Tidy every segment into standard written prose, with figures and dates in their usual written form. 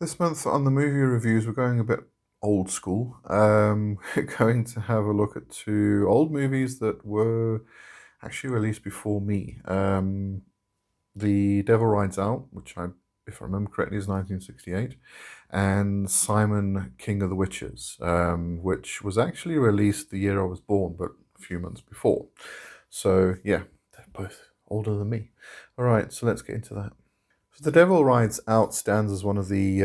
This month on the movie reviews, we're going a bit old school. We're going to have a look at two old movies that were actually released before me. The Devil Rides Out, which if I remember correctly, is 1968, and Simon, King of the Witches, which was actually released the year I was born, but a few months before. So yeah, they're both older than me. All right, so let's get into that. So The Devil Rides Out stands as one of the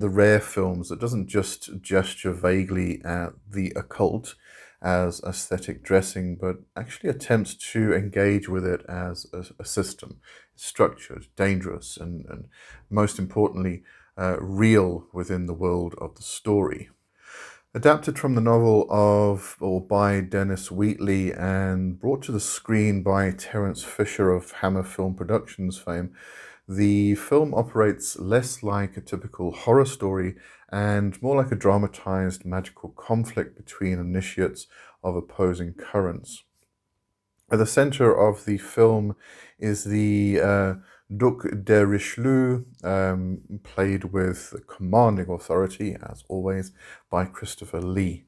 rare films that doesn't just gesture vaguely at the occult as aesthetic dressing, but actually attempts to engage with it as a system. It's structured, dangerous, and most importantly, real within the world of the story. Adapted from the novel of or by Dennis Wheatley and brought to the screen by Terence Fisher of Hammer Film Productions fame, the film operates less like a typical horror story and more like a dramatized magical conflict between initiates of opposing currents. At the center of the film is the Duc de Richelieu, played with commanding authority, as always, by Christopher Lee.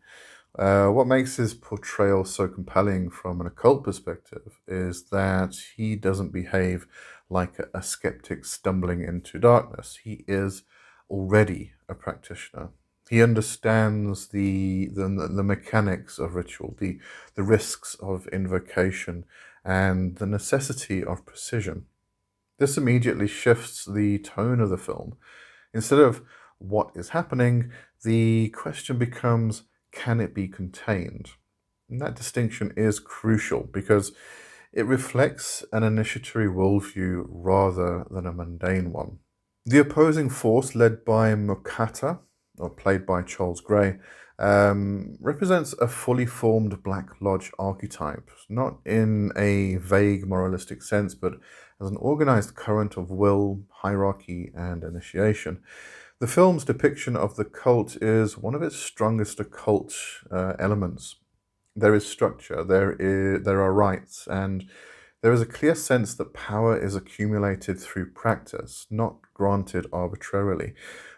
What makes his portrayal so compelling from an occult perspective is that he doesn't behave like a skeptic stumbling into darkness. He is already a practitioner. He understands the mechanics of ritual, the risks of invocation, and the necessity of precision. This immediately shifts the tone of the film. Instead of what is happening, the question becomes, can it be contained? And that distinction is crucial because it reflects an initiatory worldview rather than a mundane one. The opposing force, led by Mokata, or played by Charles Gray, represents a fully formed Black Lodge archetype, not in a vague moralistic sense, but as an organized current of will, hierarchy, and initiation. The film's depiction of the cult is one of its strongest occult elements. There is structure, there are rites, and there is a clear sense that power is accumulated through practice, not granted arbitrarily.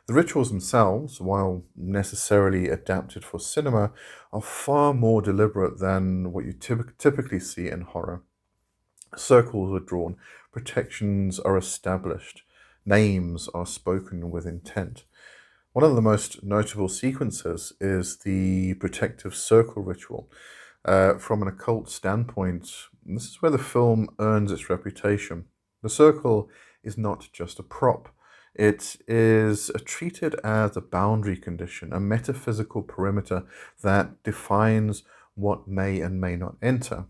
The rituals themselves, while necessarily adapted for cinema, are far more deliberate than what you typically see in horror. Circles are drawn, protections are established, names are spoken with intent. One of the most notable sequences is the protective circle ritual. From an occult standpoint, this is where the film earns its reputation. The circle is not just a prop, it is treated as a boundary condition, a metaphysical perimeter that defines what may and may not enter.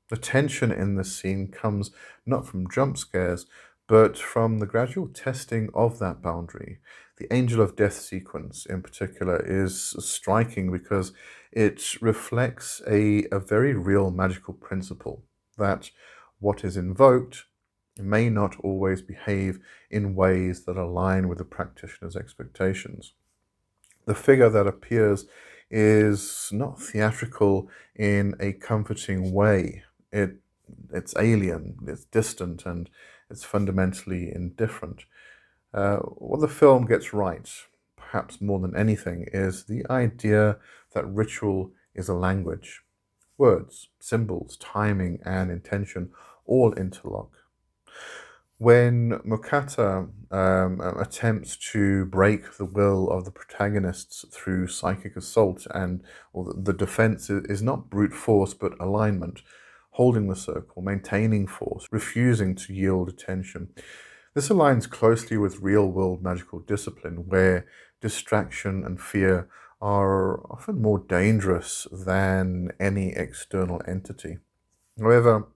The tension in this scene comes not from jump scares, but from the gradual testing of that boundary. The Angel of Death sequence, in particular, is striking because it reflects a very real magical principle that what is invoked may not always behave in ways that align with the practitioner's expectations. The figure that appears is not theatrical in a comforting way. It's alien, it's distant, and it's fundamentally indifferent. What the film gets right, perhaps more than anything, is the idea that ritual is a language. Words, symbols, timing, and intention all interlock. When Mokata attempts to break the will of the protagonists through psychic assault, and or the defense is not brute force but alignment, holding the circle, maintaining force, refusing to yield attention. This aligns closely with real world magical discipline, where distraction and fear are often more dangerous than any external entity. However,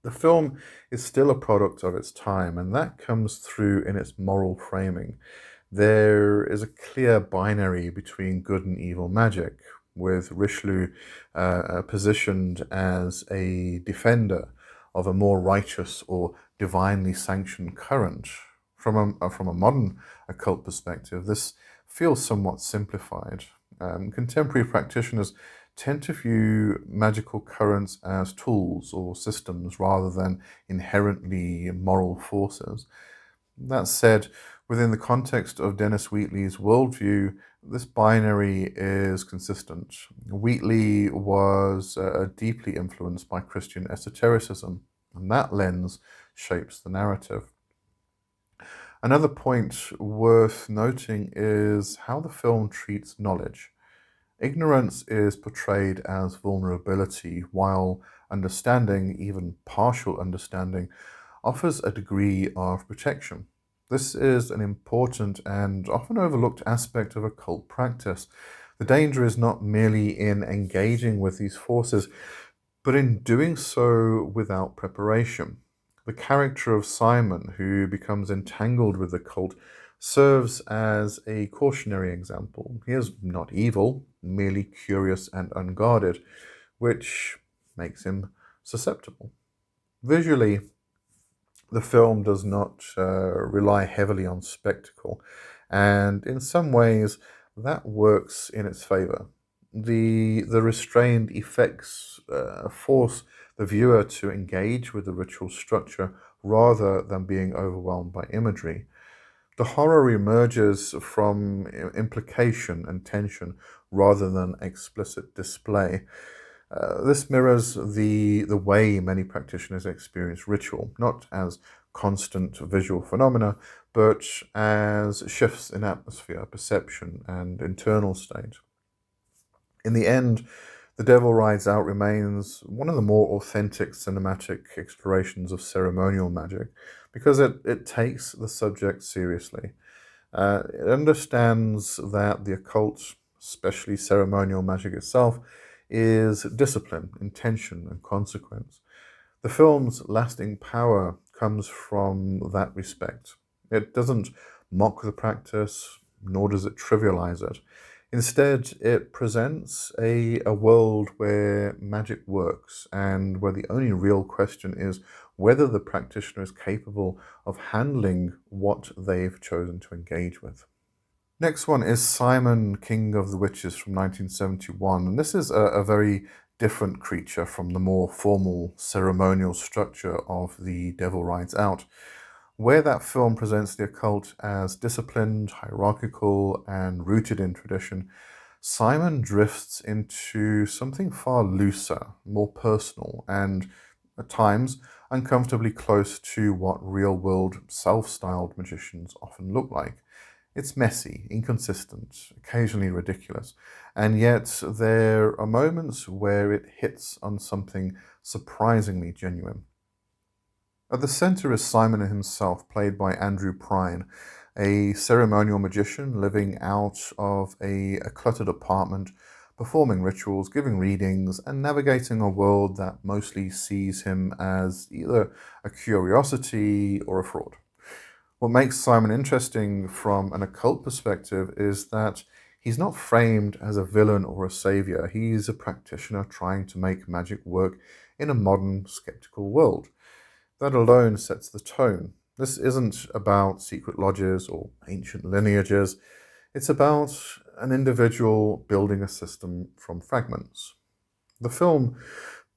the film is still a product of its time, and that comes through in its moral framing. There is a clear binary between good and evil magic, with Richelieu positioned as a defender of a more righteous or divinely sanctioned current. From a modern occult perspective, this feels somewhat simplified. Contemporary practitioners tend to view magical currents as tools or systems rather than inherently moral forces. That said, Within the context of Dennis Wheatley's worldview, this binary is consistent. Wheatley was deeply influenced by Christian esotericism, and that lens shapes the narrative. Another point worth noting is how the film treats knowledge. Ignorance is portrayed as vulnerability, while understanding, even partial understanding, offers a degree of protection. This is an important and often overlooked aspect of occult practice. The danger is not merely in engaging with these forces, but in doing so without preparation. The character of Simon, who becomes entangled with the cult, serves as a cautionary example. He is not evil, merely curious and unguarded, which makes him susceptible. Visually, the film does not rely heavily on spectacle, and in some ways that works in its favor. The restrained effects force the viewer to engage with the ritual structure rather than being overwhelmed by imagery. The horror emerges from implication and tension rather than explicit display. This mirrors the way many practitioners experience ritual, not as constant visual phenomena, but as shifts in atmosphere, perception, and internal state. In the end, The Devil Rides Out remains one of the more authentic cinematic explorations of ceremonial magic because it takes the subject seriously. It understands that the occult, especially ceremonial magic itself, is discipline, intention, and consequence. The film's lasting power comes from that respect. It doesn't mock the practice, nor does it trivialize it. Instead, it presents a world where magic works and where the only real question is whether the practitioner is capable of handling what they've chosen to engage with. Next one is Simon, King of the Witches from 1971. And this is a very different creature from the more formal ceremonial structure of The Devil Rides Out. Where that film presents the occult as disciplined, hierarchical, and rooted in tradition, Simon drifts into something far looser, more personal, and at times uncomfortably close to what real-world self-styled magicians often look like. It's messy, inconsistent, occasionally ridiculous, and yet there are moments where it hits on something surprisingly genuine. At the center is Simon himself, played by Andrew Prine, a ceremonial magician living out of a cluttered apartment, performing rituals, giving readings, and navigating a world that mostly sees him as either a curiosity or a fraud. What makes Simon interesting from an occult perspective is that he's not framed as a villain or a savior. He's a practitioner trying to make magic work in a modern, skeptical world. That alone sets the tone. This isn't about secret lodges or ancient lineages. It's about an individual building a system from fragments. The film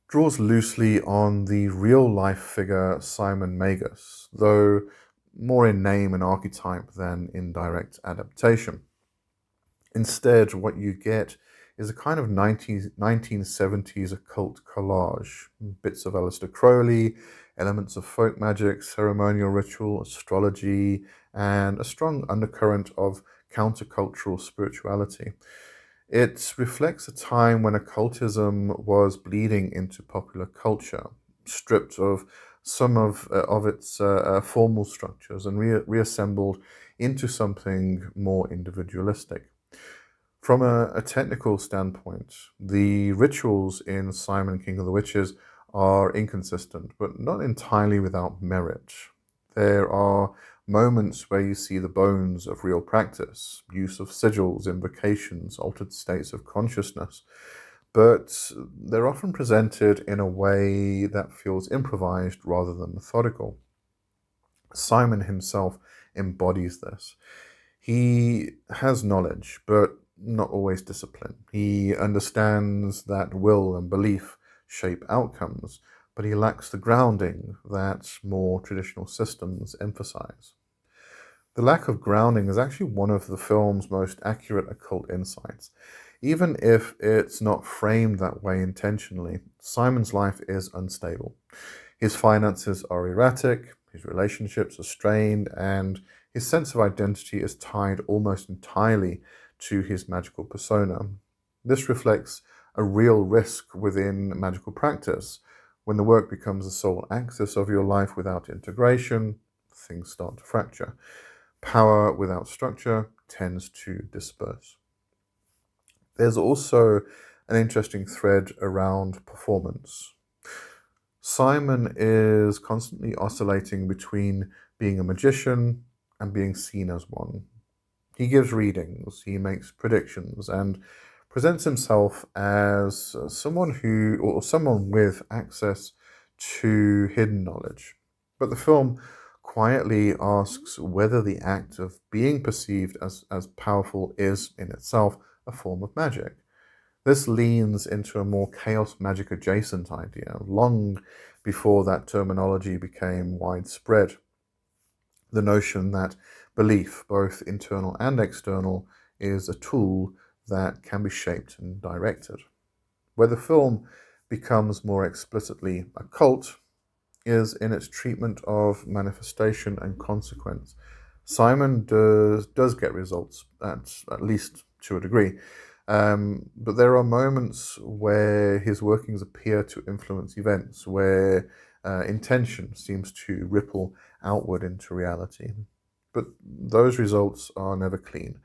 draws loosely on the real-life figure Simon Magus, though more in name and archetype than in direct adaptation. Instead, what you get is a kind of 1970s occult collage. Bits of Aleister Crowley, elements of folk magic, ceremonial ritual, astrology, and a strong undercurrent of countercultural spirituality. It reflects a time when occultism was bleeding into popular culture, stripped of some of its formal structures and reassembled into something more individualistic. From a technical standpoint, the rituals in Simon King of the Witches are inconsistent, but not entirely without merit. There are moments where you see the bones of real practice, use of sigils, invocations, altered states of consciousness, but they're often presented in a way that feels improvised rather than methodical. Simon himself embodies this. He has knowledge, but not always discipline. He understands that will and belief shape outcomes, but he lacks the grounding that more traditional systems emphasize. The lack of grounding is actually one of the film's most accurate occult insights. Even if it's not framed that way intentionally, Simon's life is unstable. His finances are erratic, his relationships are strained, and his sense of identity is tied almost entirely to his magical persona. This reflects a real risk within magical practice. When the work becomes the sole axis of your life without integration, things start to fracture. Power without structure tends to disperse. There's also an interesting thread around performance. Simon is constantly oscillating between being a magician and being seen as one. He gives readings, he makes predictions, and presents himself as someone with access to hidden knowledge. But the film quietly asks whether the act of being perceived as powerful is in itself a form of magic. This leans into a more chaos magic adjacent idea, long before that terminology became widespread. The notion that belief, both internal and external, is a tool that can be shaped and directed. Where the film becomes more explicitly occult is in its treatment of manifestation and consequence. Simon does get results, at least to a degree, but there are moments where his workings appear to influence events, where intention seems to ripple outward into reality. But those results are never clean.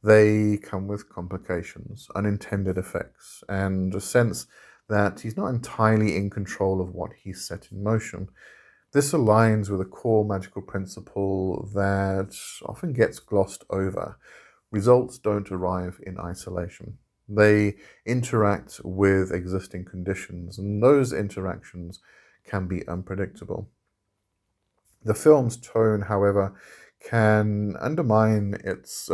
They come with complications, unintended effects, and a sense that he's not entirely in control of what he's set in motion. This aligns with a core magical principle that often gets glossed over. Results don't arrive in isolation. They interact with existing conditions, and those interactions can be unpredictable. The film's tone, however, can undermine its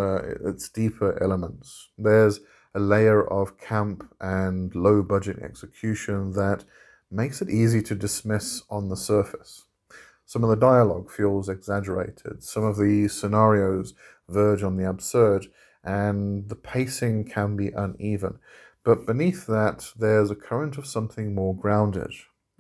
deeper elements. There's a layer of camp and low budget execution that makes it easy to dismiss on the surface. Some of the dialogue feels exaggerated, some of the scenarios verge on the absurd, and the pacing can be uneven. But beneath that, there's a current of something more grounded.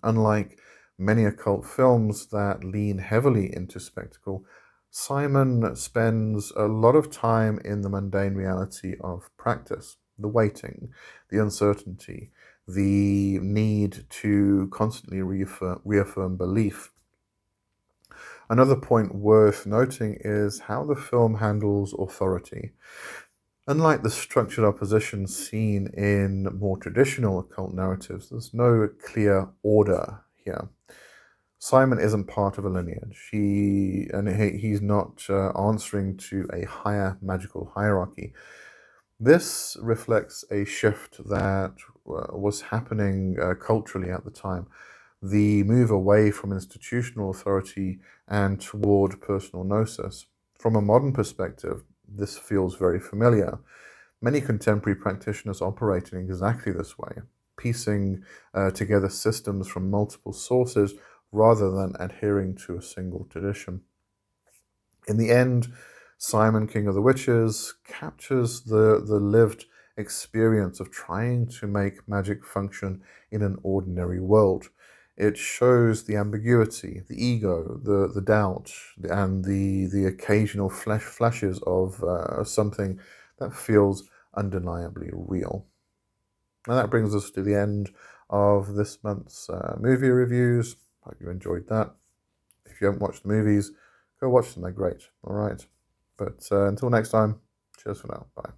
Unlike many occult films that lean heavily into spectacle, Simon spends a lot of time in the mundane reality of practice, the waiting, the uncertainty, the need to constantly reaffirm belief. Another point worth noting is how the film handles authority. Unlike the structured opposition seen in more traditional occult narratives, there's no clear order here. Simon isn't part of a lineage. He's not answering to a higher magical hierarchy. This reflects a shift that was happening culturally at the time. The move away from institutional authority and toward personal gnosis. From a modern perspective, this feels very familiar. Many contemporary practitioners operate in exactly this way, piecing together systems from multiple sources rather than adhering to a single tradition. In the end, Simon, King of the Witches, captures the lived experience of trying to make magic function in an ordinary world. It shows the ambiguity, the ego, the doubt, and the occasional flashes of something that feels undeniably real. And that brings us to the end of this month's movie reviews. Hope you enjoyed that. If you haven't watched the movies, go watch them. They're great. All right. But until next time, cheers for now. Bye.